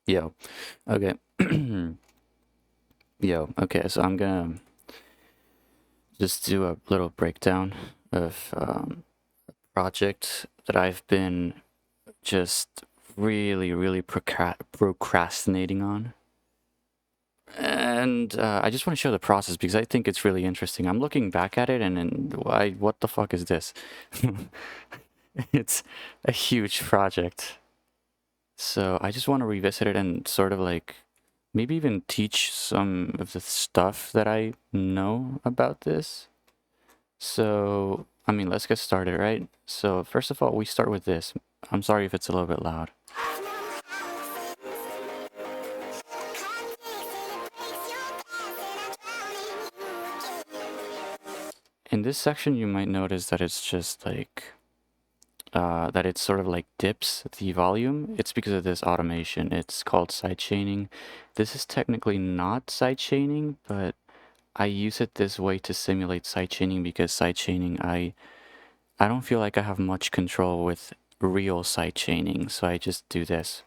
Yo, okay. Yo, okay, so I'm gonna just do a little breakdown of project that I've been just really procrastinating on. And I just want to show the process because I think it's really interesting. I'm looking back at it and why, what the fuck is this? It's a huge project. So I just want to revisit it and sort of like maybe even teach some of the stuff that I know about this. So, I mean, let's get started, right? So, first of all, we start with this. I'm sorry if it's a little bit loud. In this section, you might notice that it's just like, that it sort of like dips the volume. It's because of this automation. It's called sidechaining. This is technically not sidechaining, but I use it this way to simulate sidechaining because sidechaining, I don't feel like I have much control with real sidechaining, so I just do this.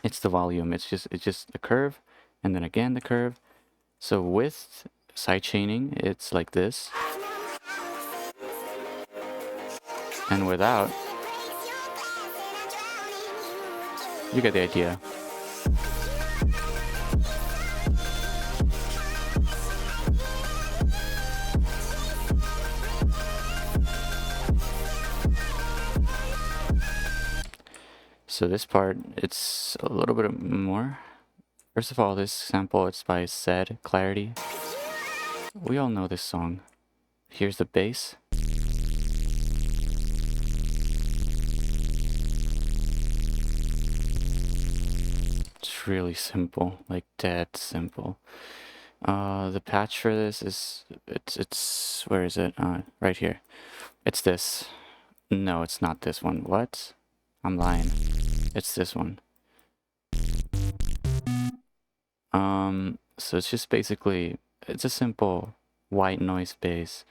It's the volume. It's just a curve, and then again the curve. So with sidechaining, it's like this, and without, you get the idea. So this part, it's a little bit more. First of all, this sample, it's by Said Clarity. We all know this song. Here's the bass. It's really simple, like dead simple. The patch for this is, it's where is it? Right here. It's this. No, it's not this one. What? I'm lying. It's this one. So it's just basically, it's a simple white noise bass.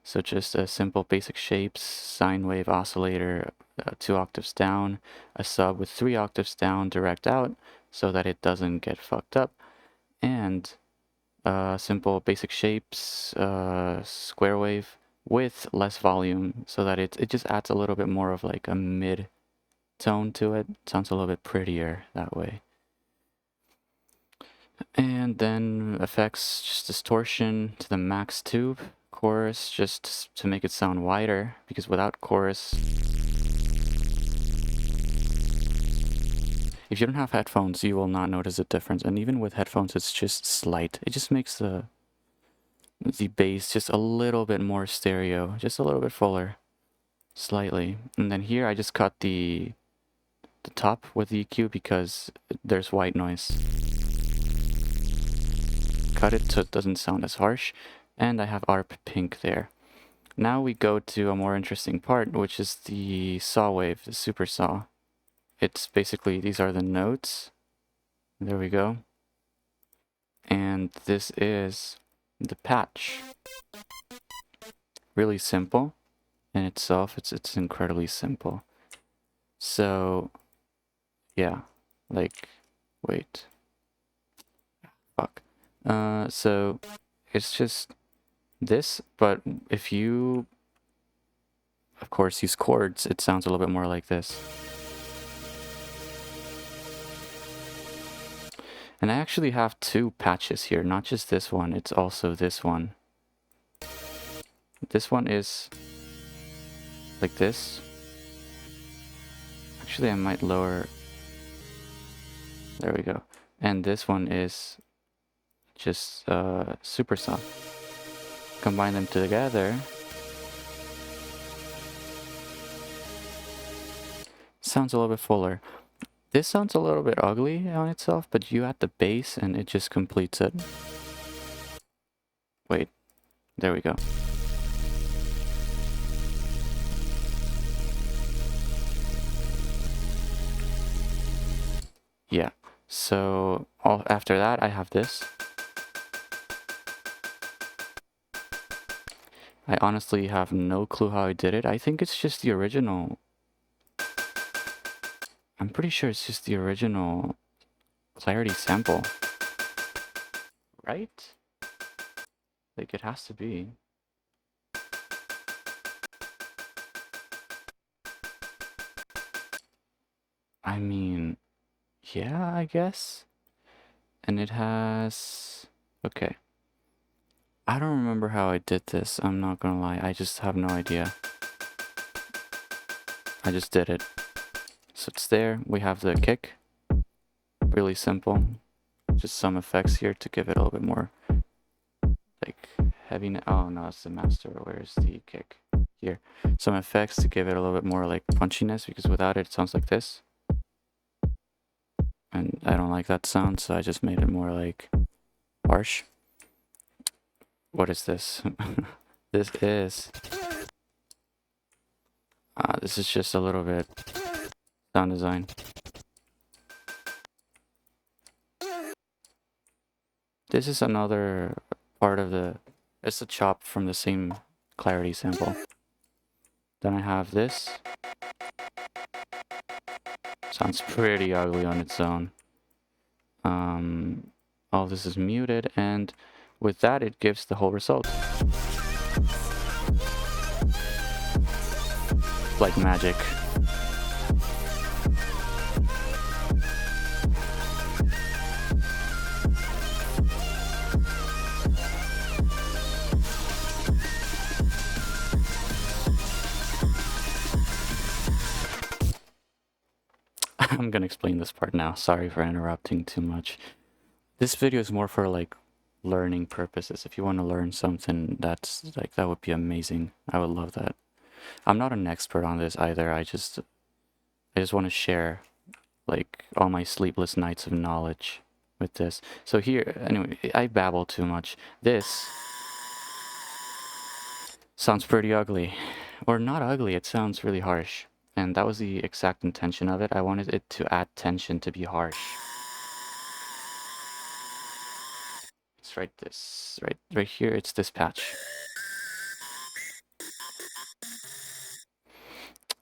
So just a simple basic shapes, sine wave oscillator, 2 octaves down, a sub with 3 octaves down, direct out, so that it doesn't get fucked up, and simple basic shapes, square wave with less volume, so that it just adds a little bit more of like a mid tone to it. Sounds a little bit prettier that way. And then effects, just distortion to the max tube. Chorus, just to make it sound wider, because without chorus, if you don't have headphones, you will not notice a difference. And even with headphones, it's just slight. It just makes the bass just a little bit more stereo, just a little bit fuller, slightly. And then here I just cut the top with the EQ because there's white noise. Cut it so it doesn't sound as harsh, and I have ARP pink there. Now we go to a more interesting part, which is the saw wave, the super saw. It's basically, these are the notes. There we go. And this is the patch. Really simple in itself. It's incredibly simple. So yeah, like, wait. Fuck. So it's just this, but if you, of course, use chords, it sounds a little bit more like this. And I actually have 2 patches here, not just this one, it's also this one. This one is like this. Actually, I might lower. There we go. And this one is just super soft. Combine them together. Sounds a little bit fuller. This sounds a little bit ugly on itself, but you add the bass and it just completes it. Wait, there we go. Yeah, so after that I have this. I honestly have no clue how I did it. I think it's just the original. I'm pretty sure it's just the original Clarity sample. Right? Like, it has to be. I mean, yeah, I guess. And it has... Okay. I don't remember how I did this. I'm not gonna lie. I just have no idea. I just did it. So it's there. We have the kick. Really simple. Just some effects here to give it a little bit more, like, heaviness. Oh, no, it's the master. Where's the kick? Here. Some effects to give it a little bit more, like, punchiness, because without it, it sounds like this. And I don't like that sound, so I just made it more, like, harsh. What is this? This is just a little bit sound design. This is another part of the... It's a chop from the same clarity sample. Then I have this. Sounds pretty ugly on its own. All this is muted, and with that it gives the whole result. Like magic. I'm gonna explain this part now. Sorry for interrupting too much. This video is more for, like, learning purposes. If you want to learn something, that's like, that would be amazing. I would love that. I'm not an expert on this either. I just want to share, like, all my sleepless nights of knowledge with this. So here, anyway, I babble too much. This sounds pretty ugly. Or not ugly, it sounds really harsh. And that was the exact intention of it. I wanted it to add tension, to be harsh. It's right here, it's this patch.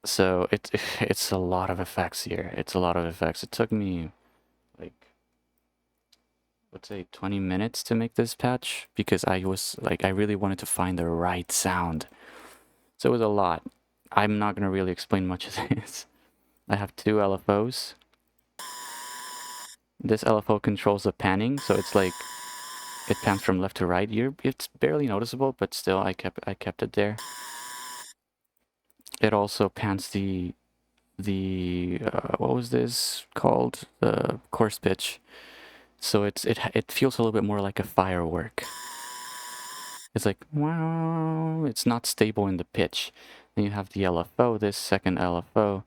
So it's a lot of effects here. It's a lot of effects. It took me, like, let's say 20 minutes to make this patch, because I was like, I really wanted to find the right sound. So it was a lot. I'm not gonna really explain much of this. I have two LFOs. This LFO controls the panning, so it's like it pans from left to right. It's barely noticeable, but still I kept it there. It also pans the what was this called? The coarse pitch. So it feels a little bit more like a firework. It's like, wow, it's not stable in the pitch. Then you have the LFO, this second LFO,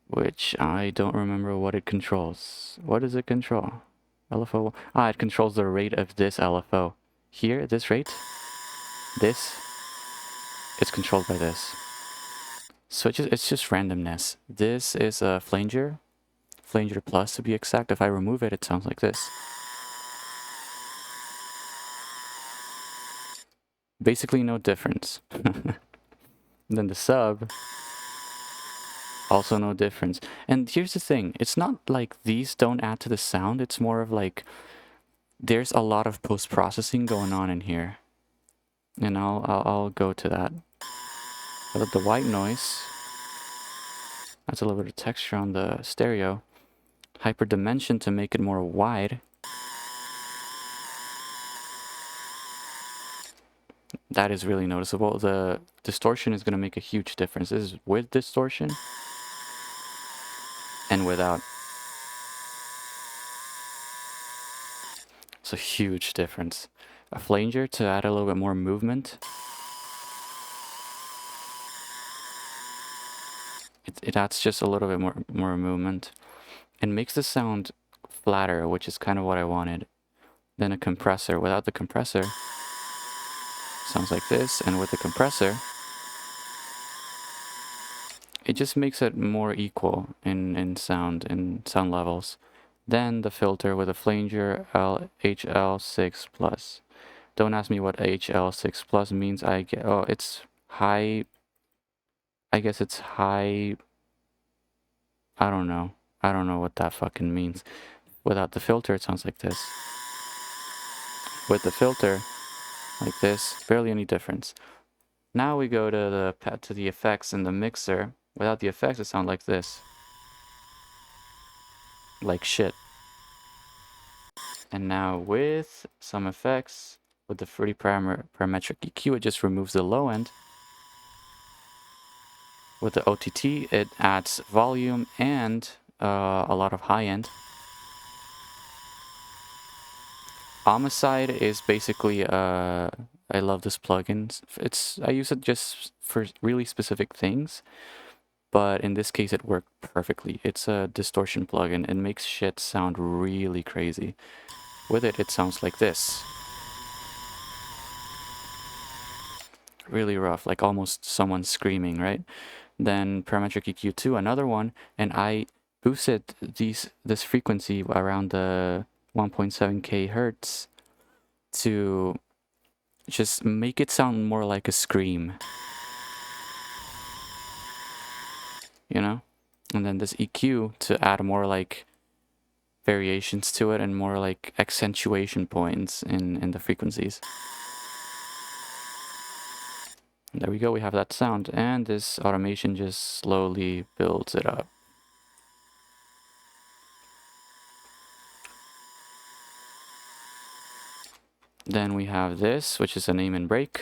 which I don't remember what it controls. What does it control? LFO? Ah, it controls the rate of this LFO. Here, this rate, this, it's controlled by this. So it's just randomness. This is a flanger plus to be exact. If I remove it, it sounds like this. Basically no difference. Then the sub, also no difference. And here's the thing, it's not like these don't add to the sound, it's more of like, there's a lot of post-processing going on in here. And I'll go to that. But the white noise, that's a little bit of texture on the stereo. Hyperdimension to make it more wide. That is really noticeable. The distortion is going to make a huge difference. This is with distortion and without. It's a huge difference. A flanger to add a little bit more movement. It adds just a little bit more movement. And makes the sound flatter, which is kind of what I wanted. Then a compressor. Without the compressor, sounds like this. And with the compressor, it just makes it more equal in sound levels. Then the filter with a flanger HL6 plus. Don't ask me what HL6 plus means. Oh, it's high. I guess it's high. I don't know. I don't know what that fucking means. Without the filter, it sounds like this. With the filter, like this, barely any difference. Now we go to the effects in the mixer. Without the effects, it sounds like this. Like shit. And now with some effects, with the Fruity Parametric EQ, it just removes the low end. With the OTT, it adds volume and a lot of high end. Homicide is basically I love this plugin. I use it just for really specific things, but in this case it worked perfectly. It's a distortion plugin. It makes shit sound really crazy. With it, it sounds like this. Really rough, like almost someone screaming, right? Then Parametric EQ2, another one, and I boosted this frequency around the 1.7k hertz to just make it sound more like a scream. You know? And then this EQ to add more like variations to it and more like accentuation points in the frequencies. There we go, we have that sound, and this automation just slowly builds it up. Then we have this, which is an aim and break.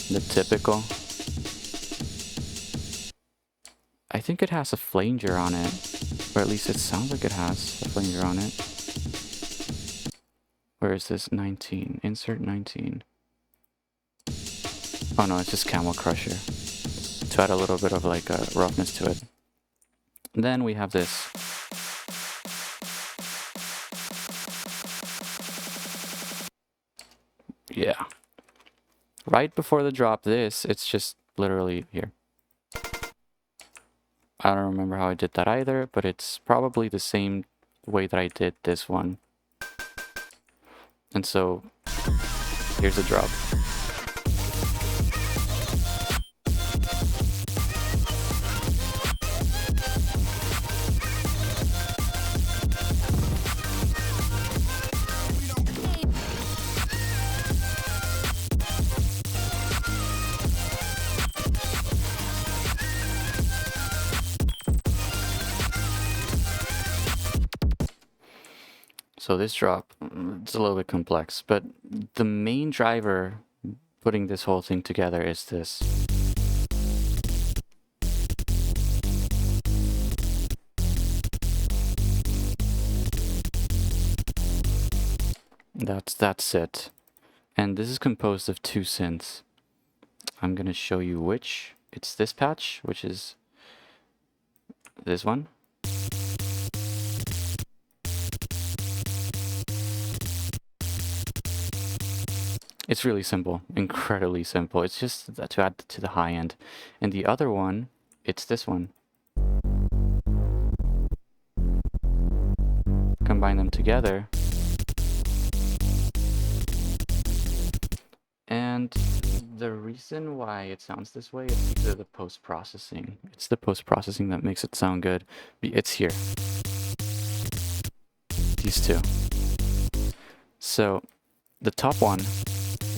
The typical. I think it has a flanger on it, or at least it sounds like it has a flanger on it. Where is this? 19. Insert 19. Oh no, it's just Camel Crusher. To add a little bit of like a roughness to it. Then we have this. Yeah. Right before the drop, it's just literally here. I don't remember how I did that either, but it's probably the same way that I did this one. And so, here's the drop. So this drop, it's a little bit complex, but the main driver putting this whole thing together is this. That's it. And this is composed of two synths. I'm gonna show you which. It's this patch, which is this one. It's really simple, incredibly simple. It's just to add to the high end. And the other one, it's this one. Combine them together. And the reason why it sounds this way is because of the post-processing. It's the post-processing that makes it sound good. It's here. These two. So, the top one,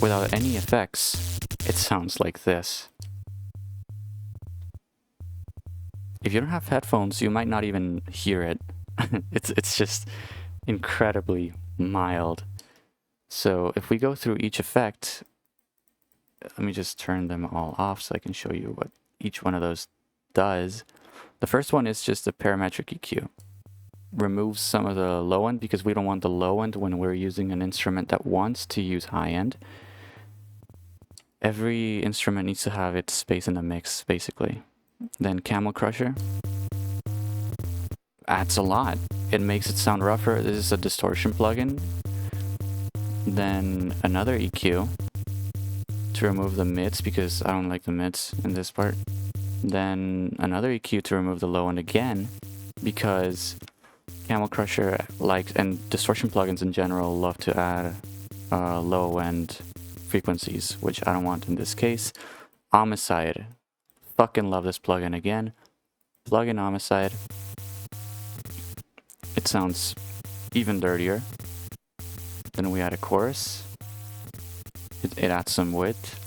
without any effects, it sounds like this. If you don't have headphones, you might not even hear it. It's just incredibly mild. So if we go through each effect, let me just turn them all off so I can show you what each one of those does. The first one is just a parametric EQ. Removes some of the low end because we don't want the low end when we're using an instrument that wants to use high end. Every instrument needs to have its space in the mix, basically. Then Camel Crusher adds a lot. It makes it sound rougher. This is a distortion plugin. Then another EQ to remove the mids because I don't like the mids in this part. Then another EQ to remove the low end again because Camel Crusher likes, and distortion plugins in general love to add low end frequencies, which I don't want in this case. Homicide. Fucking love this plugin again. Plugin Homicide. it sounds even dirtier. Then we add a chorus. It adds some width.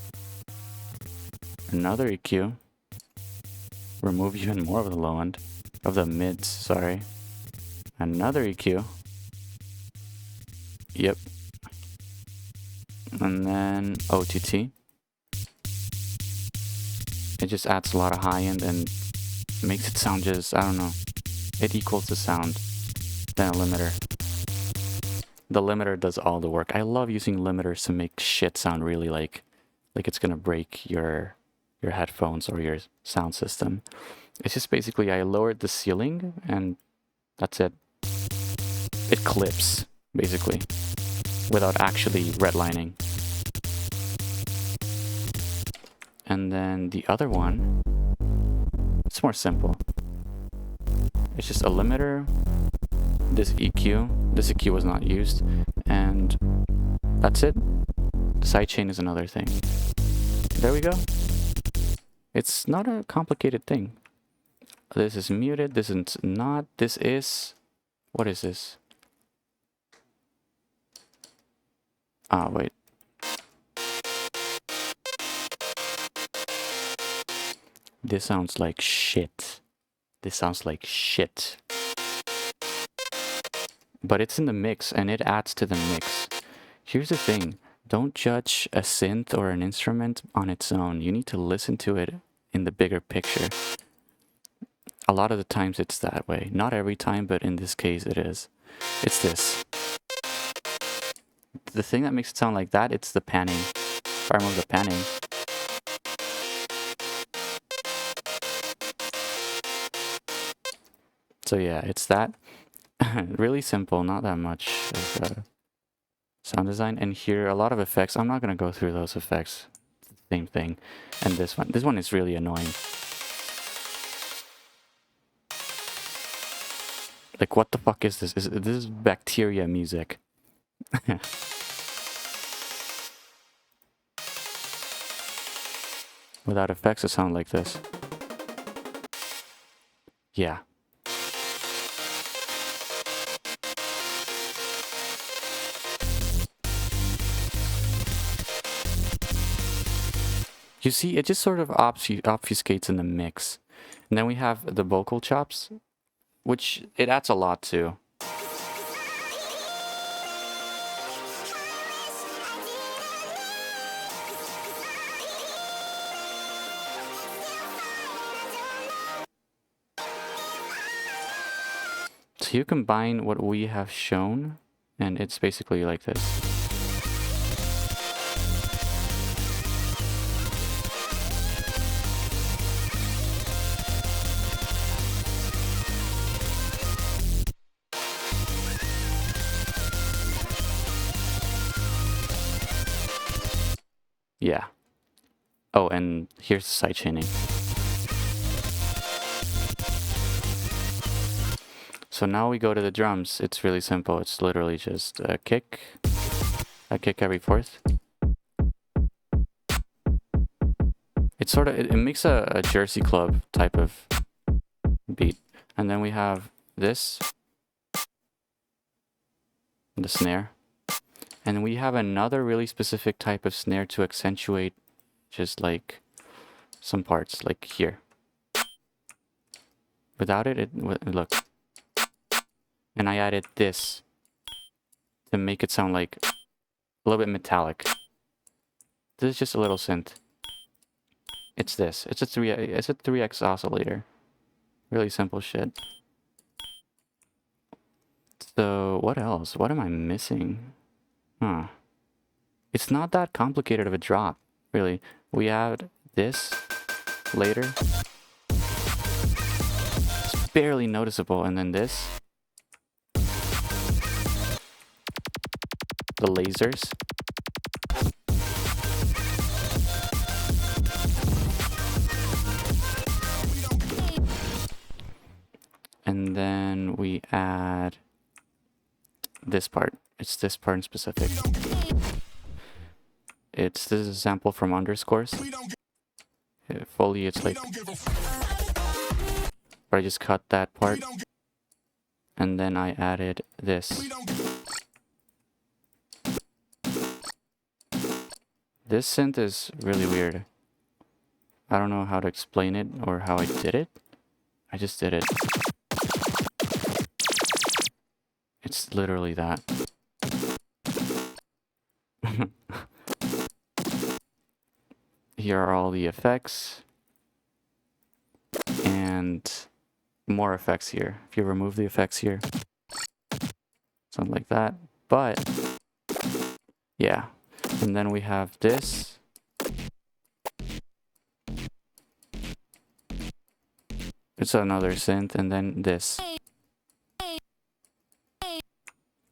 Another EQ. Remove even more of the low end. Of the mids, sorry. Another EQ. Yep. And then OTT. It just adds a lot of high end and makes it sound just, I don't know. It equals the sound. Then a limiter. The limiter does all the work. I love using limiters to make shit sound really like it's gonna break your headphones or your sound system. It's just basically I lowered the ceiling and that's it. It clips, basically, without actually redlining. And then the other one, it's more simple. It's just a limiter, this EQ was not used, and that's it. The sidechain is another thing. There we go. It's not a complicated thing. This is muted, this is not, this is... What is this? Ah, wait. This sounds like shit. This sounds like shit. But it's in the mix, and it adds to the mix. Here's the thing. Don't judge a synth or an instrument on its own. You need to listen to it in the bigger picture. A lot of the times it's that way. Not every time, but in this case it is. It's this. The thing that makes it sound like that, it's the panning. If I remove the panning. So yeah, it's that. Really simple, not that much of sound design. And here, a lot of effects. I'm not going to go through those effects. Same thing. And this one is really annoying. Like, what the fuck is this? This is bacteria music. Without effects, it sounds like this. Yeah. You see, it just sort of obfuscates in the mix. And then we have the vocal chops, which it adds a lot to. So you combine what we have shown, and it's basically like this. Yeah. Oh, and here's the sidechaining. So now we go to the drums. It's really simple. It's literally just a kick every fourth. It's sort of, it makes a Jersey Club type of beat. And then we have this, the snare. And we have another really specific type of snare to accentuate just like some parts, like here. Without it, look. And I added this to make it sound like a little bit metallic. This is just a little synth. It's this. It's a 3x oscillator. Really simple shit. So what else? What am I missing? Huh. It's not that complicated of a drop, really. We add this later. It's barely noticeable, and then this. The lasers. And then we add this part. It's this part in specific. This is a sample from Underscores. Fully, it's like... But I just cut that part. and then I added this. This synth is really weird. I don't know how to explain it or how I did it. I just did it. It's literally that. Here are all the effects. And more effects here. If you remove the effects here, something like that. But yeah, and then we have this. It's another synth, and then this.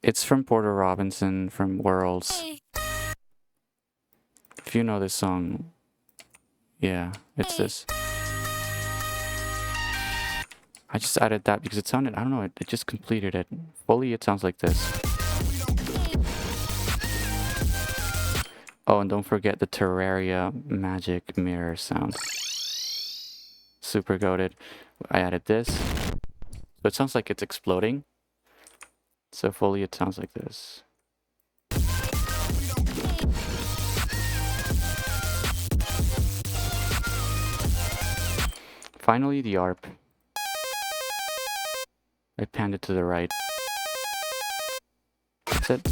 It's from Porter Robinson from Worlds. If you know this song, yeah, it's this. I just added that because it sounded, I don't know, it just completed it. Fully, it sounds like this. Oh, and don't forget the Terraria magic mirror sound. Super goated. I added this. So it sounds like it's exploding. So fully, it sounds like this. Finally, the ARP. I panned it to the right. That's it.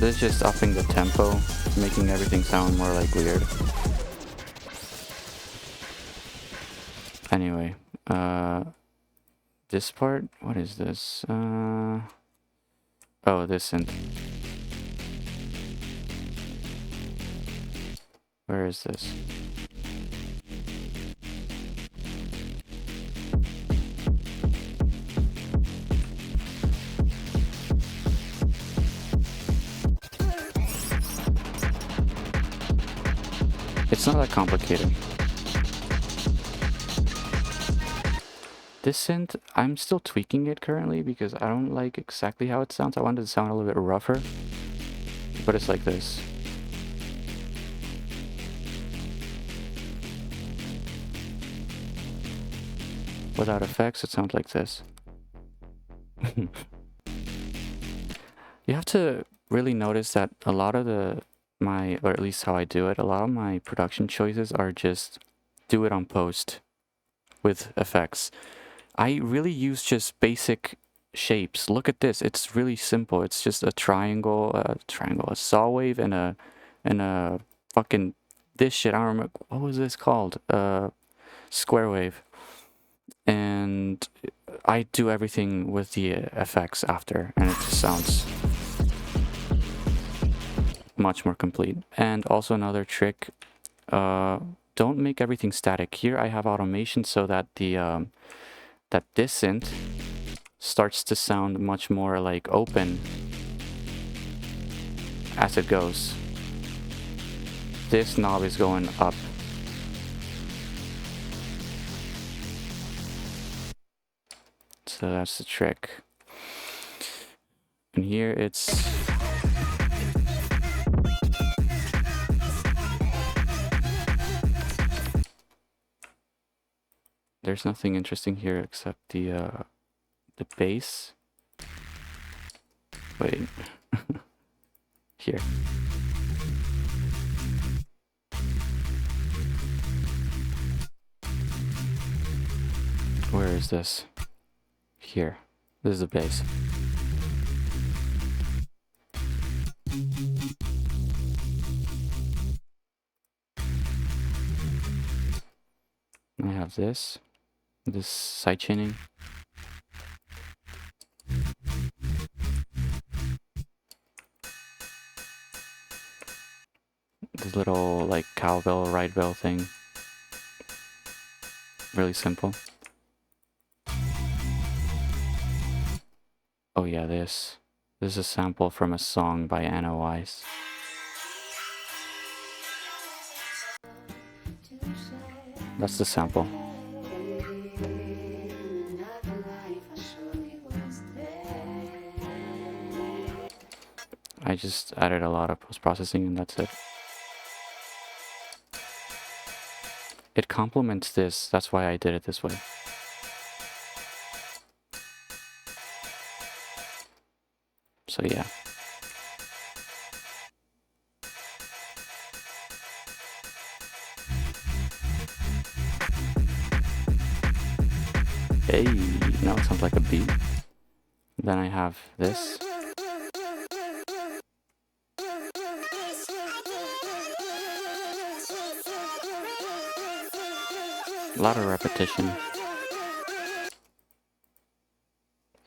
This is just upping the tempo, making everything sound more like weird. Anyway, this part, what is this? Oh, this synth. Where is this? It's not that complicated. This synth, I'm still tweaking it currently because I don't like exactly how it sounds. I wanted it to sound a little bit rougher, but it's like this. Without effects, it sounds like this. You have to really notice that a lot of or at least how I do it, a lot of my production choices are just do it on post with effects. I really use just basic shapes. Look at this. It's really simple. It's just a triangle, a saw wave, and a fucking this shit. I don't remember what was this called. Square wave. And I do everything with the effects after, and it just sounds much more complete. And also another trick, don't make everything static. Here I have automation so that the that this synth starts to sound much more like open as it goes. This knob is going up. So that's the trick. And here it's... There's nothing interesting here except the bass. Wait. Here. Where is this? Here. This is the bass. I have this side chaining. This little like cowbell, ride bell thing. Really simple. Oh yeah, this is a sample from a song by Anna Weiss. That's the sample. I just added a lot of post-processing and that's it. It complements this, that's why I did it this way. So yeah. Hey, now it sounds like a beat. Then I have this. A lot of repetition.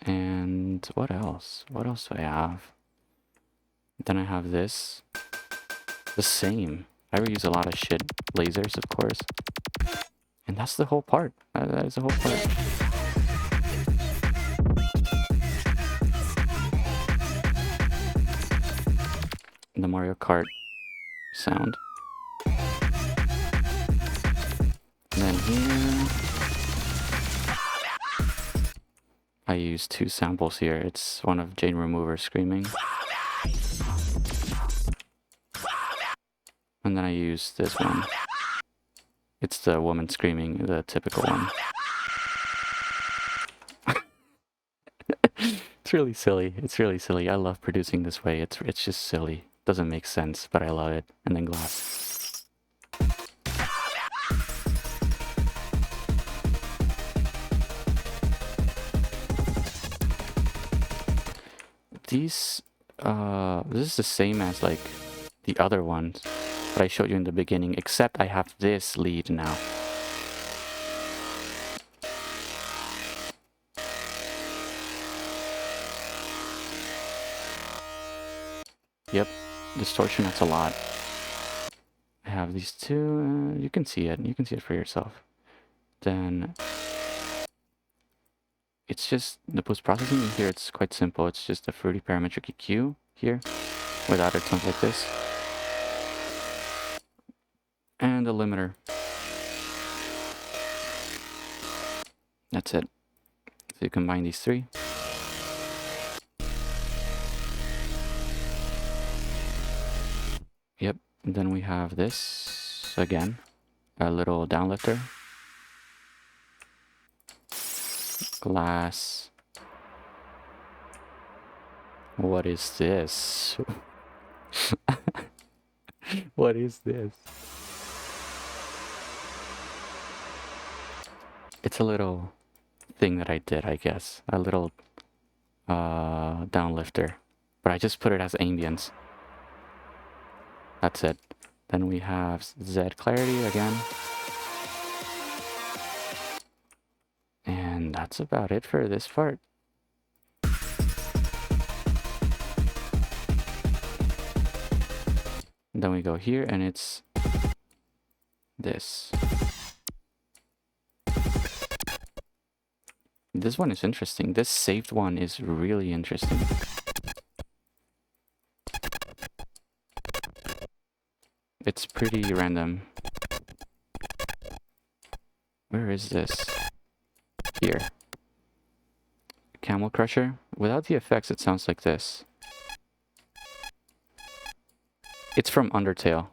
And what else? What else do I have? Then I have this. The same. I reuse a lot of shit. Lasers, of course. And that's the whole part. That is the whole part. The Mario Kart sound. And then here, I use 2 samples here. It's one of Jane Remover screaming. And then I use this one. It's the woman screaming, the typical one. It's really silly. It's really silly. I love producing this way. It's just silly. Doesn't make sense, but I love it. And then glass. These, this is the same as like the other ones that I showed you in the beginning, except I have this lead now. Yep, distortion, that's a lot. I have these 2, you can see it. You can see it for yourself. Then it's just the post-processing here, it's quite simple. It's just a fruity parametric EQ here with added tones like this. And a limiter. That's it. So you combine these 3. Yep, and then we have this again, a little downlifter. Glass. What is this? What is this? It's a little thing that I did, I guess. A little downlifter. But I just put it as ambience. That's it. Then we have Z clarity again. And that's about it for this part. Then we go here and it's this. This one is interesting. This saved one is really interesting. It's pretty random. Where is this? Here. Camel Crusher. Without the effects, it sounds like this. It's from Undertale.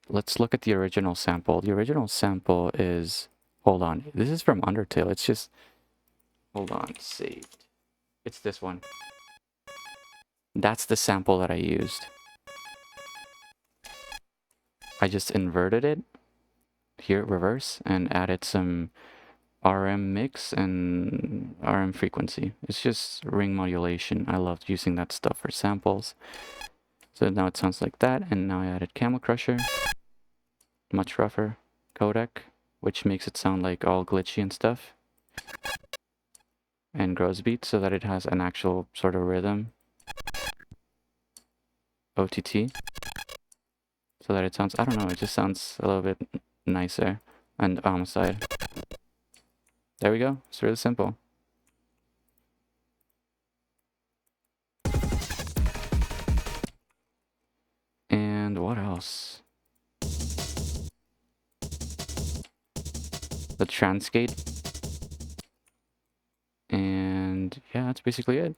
Let's look at the original sample. The original sample is... Hold on. This is from Undertale. It's just... Hold on. Saved. It's this one. That's the sample that I used. I just inverted it. Here, reverse. And added some RM mix and RM frequency. It's just ring modulation. I loved using that stuff for samples. So now it sounds like that. And now I added Camel Crusher. Much rougher. Codec, which makes it sound like all glitchy and stuff. And Grosbeat, so that it has an actual sort of rhythm. OTT. So that it sounds, I don't know, it just sounds a little bit nicer. And Homicide. There we go. It's really simple. And what else? The Transgate. And yeah, that's basically it.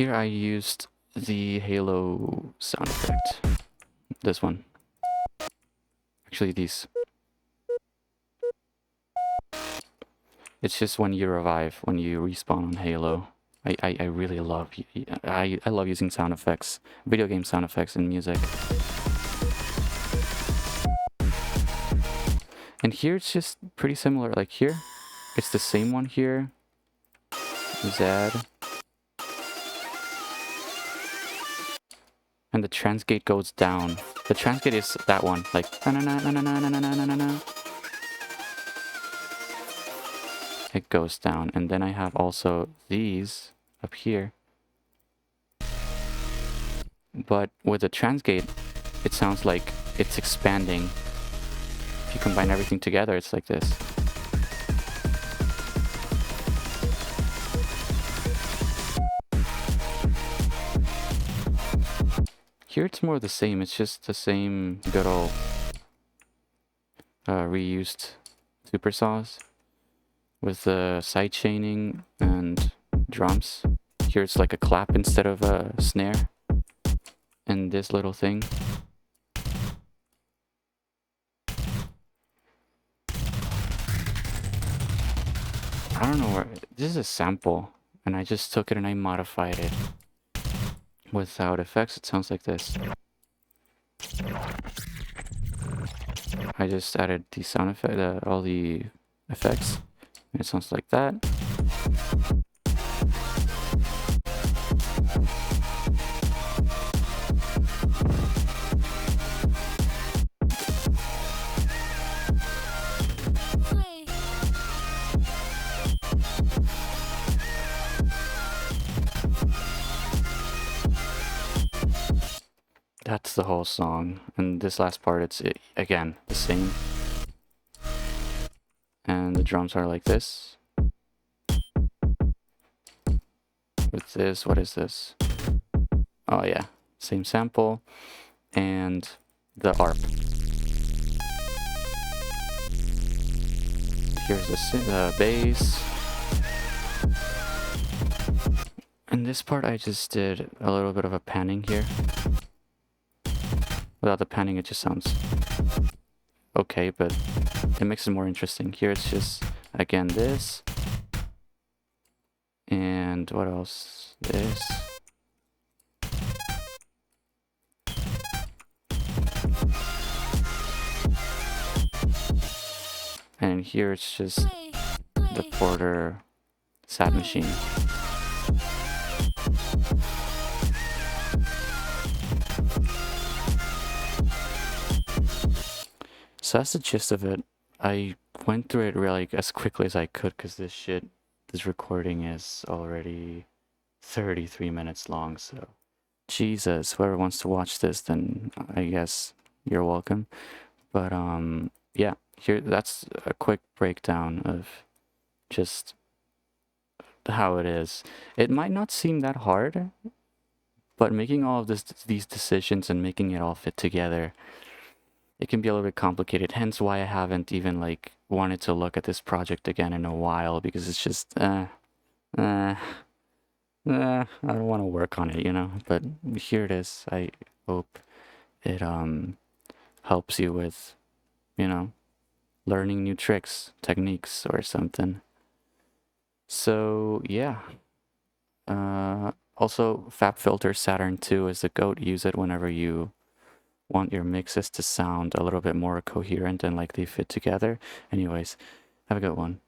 here I used the Halo sound effect. This one. Actually, these. It's just when you revive, when you respawn on Halo. I really love I love using sound effects, video game sound effects in music. And here it's just pretty similar. Like here, it's the same one here. Zed. And the transgate goes down. The transgate is that one, like na na na na na na na na na na. It goes down, and then I have also these up here. But with the transgate, it sounds like it's expanding. If you combine everything together, it's like this. Here it's more the same. It's just the same good old reused super saws with the side chaining and drums. Here it's like a clap instead of a snare. And this little thing. I don't know where... This is a sample. And I just took it and I modified it. Without effects, it sounds like this. I just added the sound effect, all the effects. And it sounds like that. That's the whole song. And this last part, it's again the same. And the drums are like this. With this, what is this? Oh yeah, same sample. And the ARP. Here's the bass. And this part I just did a little bit of a panning here. Without the panning, it just sounds okay, but it makes it more interesting. Here it's just, again, this. And what else? This. And here it's just the Porter Sad Machine. So that's the gist of it. I went through it really as quickly as I could because this recording is already 33 minutes long, so Jesus, whoever wants to watch this, then I guess you're welcome. But yeah, that's a quick breakdown of just how it is. It might not seem that hard, but making all of these decisions and making it all fit together, it can be a little bit complicated. Hence why I haven't even like wanted to look at this project again in a while, because it's just I don't want to work on it, you know. But here it is. I hope it helps you with, you know, learning new tricks, techniques, or something. So yeah. Also, FabFilter Saturn 2 is the GOAT. Use it whenever you want your mixes to sound a little bit more coherent and like they fit together. Anyways, have a good one.